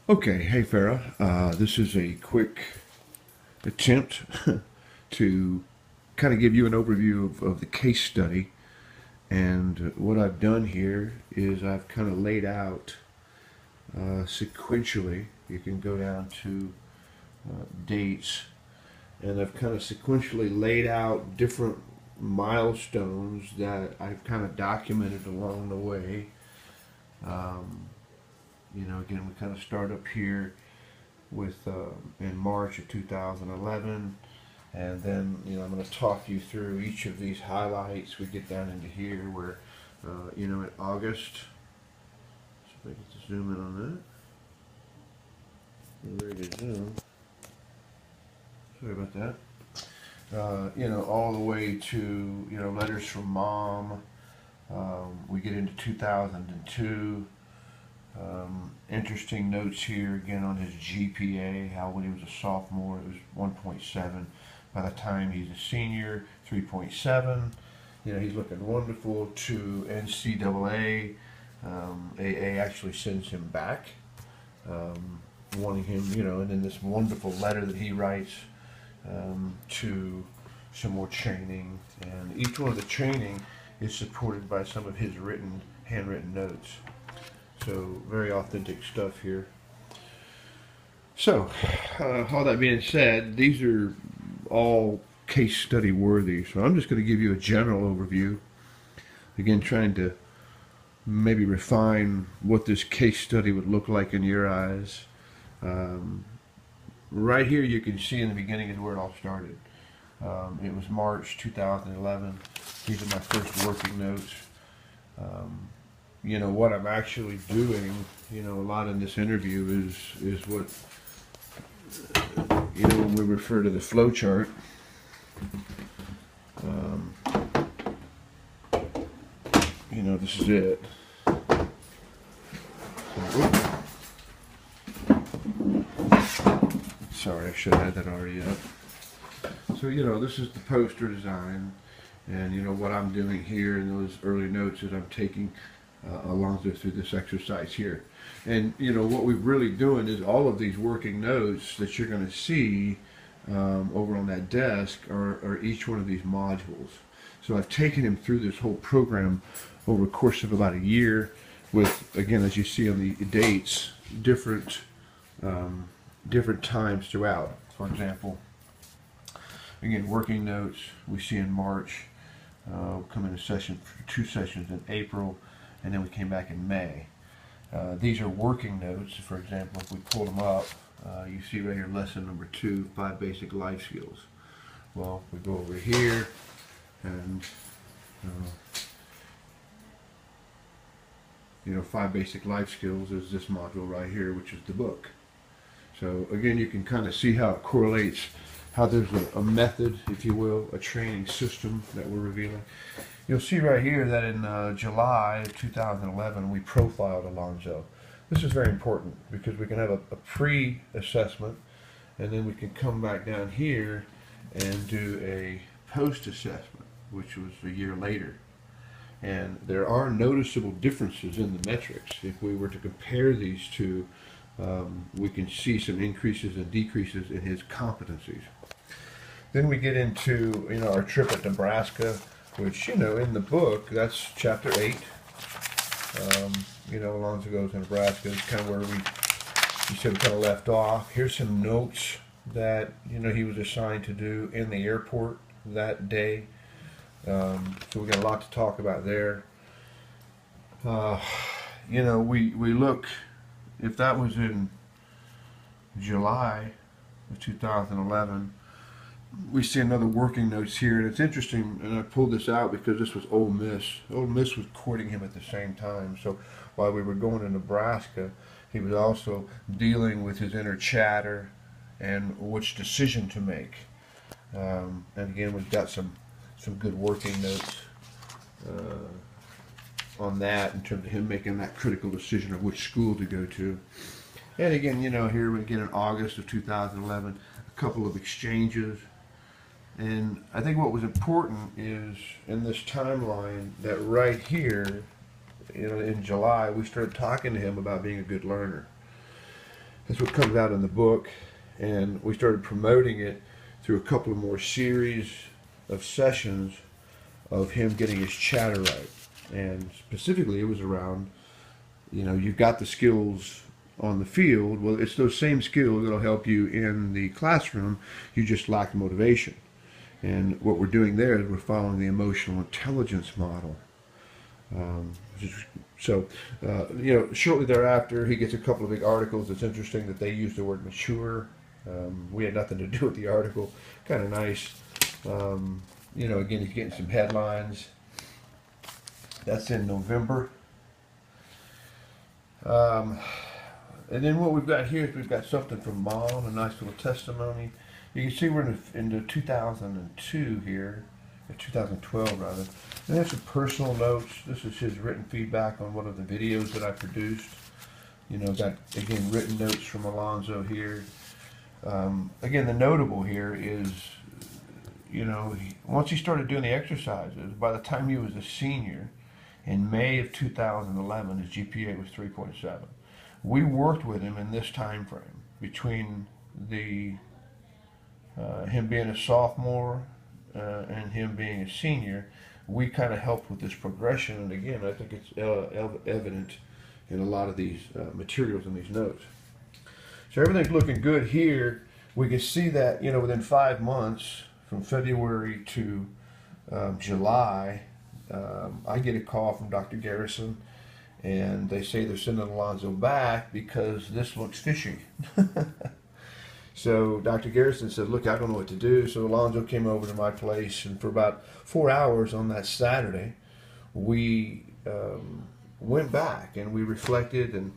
Okay, hey Farah. This is a quick attempt to kind of give you an overview of the case study. And what I've done here is I've kind of laid out sequentially. You can go down to dates, and I've kind of sequentially laid out different milestones that I've kind of documented along the way. Um, again, we kind of start up here with in March of 2011, and then I'm going to talk you through each of these highlights. We get down into here where in August. See if I get to zoom in on that. Ready to zoom. Sorry about that. All the way to letters from mom. We get into 2002. Interesting notes here again on his GPA, how when he was a sophomore it was 1.7. By the time he's a senior, 3.7. He's looking wonderful to NCAA. AA actually sends him back, wanting him, and then this wonderful letter that he writes to some more training. And each one of the training is supported by some of his handwritten notes. So very authentic stuff here. So all that being said, these are all case study worthy. So I'm just going to give you a general overview. Again, trying to maybe refine what this case study would look like in your eyes. Right here you can see in the beginning is where it all started. It was March 2011. These are my first working notes. What I'm actually doing, a lot in this interview is what, when we refer to the flow chart, this is it. Sorry, I should have had that already up. So, this is the poster design, and what I'm doing here in those early notes is I'm taking Alonzo through this exercise here. And what we're really doing is all of these working notes that you're going to see over on that desk are each one of these modules. So I've taken him through this whole program over the course of about a year with, again, as you see on the dates, different times throughout. For example, again, working notes we see in March, come into session for 2 sessions in April, and then we came back in May. These are working notes. For example, if we pull them up, you see right here, lesson number 2, 5 basic life skills. Well, we go over here, and 5 basic life skills is this module right here, which is the book. So again, you can kind of see how it correlates, how there's a method, if you will, a training system that we're revealing. You'll see right here that in July of 2011 we profiled Alonzo. This is very important because we can have a pre-assessment, and then we can come back down here and do a post-assessment, which was a year later. And there are noticeable differences in the metrics. If we were to compare these two, we can see some increases and decreases in his competencies. Then we get into our trip at Nebraska, which in the book that's chapter 8. Alonzo goes to Nebraska. It's kind of where we said we kind of left off. Here's some notes that he was assigned to do in the airport that day. So we got a lot to talk about there. We look, if that was in July of 2011, we see another working notes here, and it's interesting, and I pulled this out because this was Ole Miss. Ole Miss was courting him at the same time, so while we were going to Nebraska, he was also dealing with his inner chatter and which decision to make. And again, we've got some good working notes on that in terms of him making that critical decision of which school to go to. And again, here we get in August of 2011, a couple of exchanges. And I think what was important is in this timeline that right here, in July, we started talking to him about being a good learner. That's what comes out in the book, and we started promoting it through a couple of more series of sessions of him getting his chatter right. And specifically, it was around, you've got the skills on the field. Well, it's those same skills that'll help you in the classroom. You just lack motivation. And what we're doing there is we're following the emotional intelligence model. Shortly thereafter, he gets a couple of big articles. It's interesting that they use the word mature. We had nothing to do with the article. Kind of nice. Again, he's getting some headlines. That's in November. And then what we've got here is we've got something from Mom, a nice little testimony. You can see we're in the 2002 here, or 2012 rather. And there's some personal notes. This is his written feedback on one of the videos that I produced. Got, again, written notes from Alonzo here. Again, the notable here is, once he started doing the exercises, by the time he was a senior, in May of 2011, his GPA was 3.7. We worked with him in this time frame between him being a sophomore and him being a senior. We kind of helped with this progression, and again, I think it's evident in a lot of these materials and these notes. So everything's looking good here. We can see that within 5 months, from February to July, I get a call from Dr. Garrison, and they say they're sending Alonzo back because this looks fishy. So Dr. Garrison said, look, I don't know what to do. So Alonzo came over to my place, and for about 4 hours on that Saturday, we went back and we reflected, and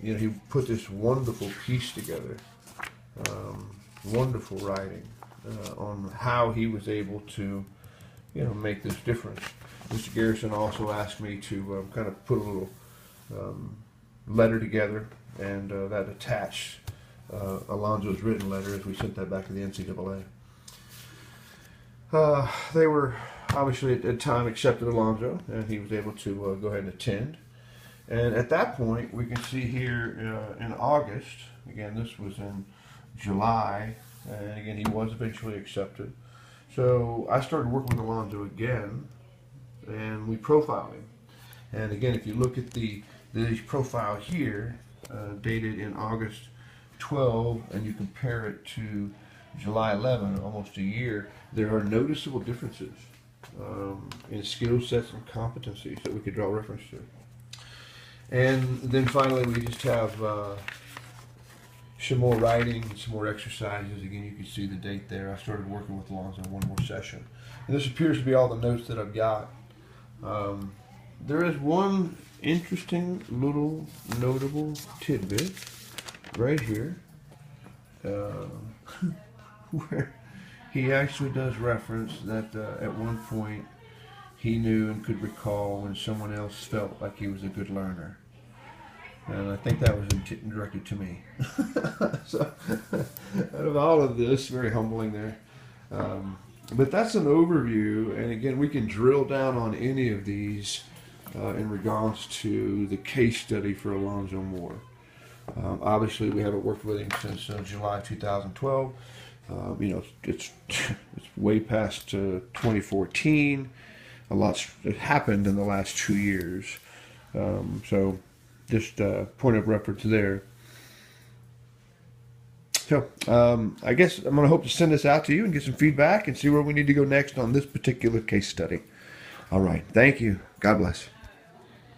he put this wonderful piece together, wonderful writing on how he was able to make this difference. Mr. Garrison also asked me to kind of put a little letter together, and that attached Alonzo's written letter as we sent that back to the NCAA. They were obviously at the time accepted Alonzo, and he was able to go ahead and attend. And at that point, we can see here in August, again, this was in July, and again, he was eventually accepted. So I started working with Alonzo again, and we profiled him. And again, if you look at the profile here, dated in August 12, and you compare it to July 11, almost a year, there are noticeable differences in skill sets and competencies that we could draw reference to. And then finally, we just have some more writing, some more exercises. Again, you can see the date there. I started working with Alonzo on one more session. And this appears to be all the notes that I've got. There is one interesting little notable tidbit right here where he actually does reference that at one point he knew and could recall when someone else felt like he was a good learner. And I think that was directed to me. So, out of all of this, very humbling there. But that's an overview, and again, we can drill down on any of these in regards to the case study for Alonzo Moore. Obviously, we haven't worked with him since July 2012. It's way past 2014. A lot's happened in the last 2 years. So just point of reference there. So I guess I'm going to hope to send this out to you and get some feedback and see where we need to go next on this particular case study. All right. Thank you. God bless.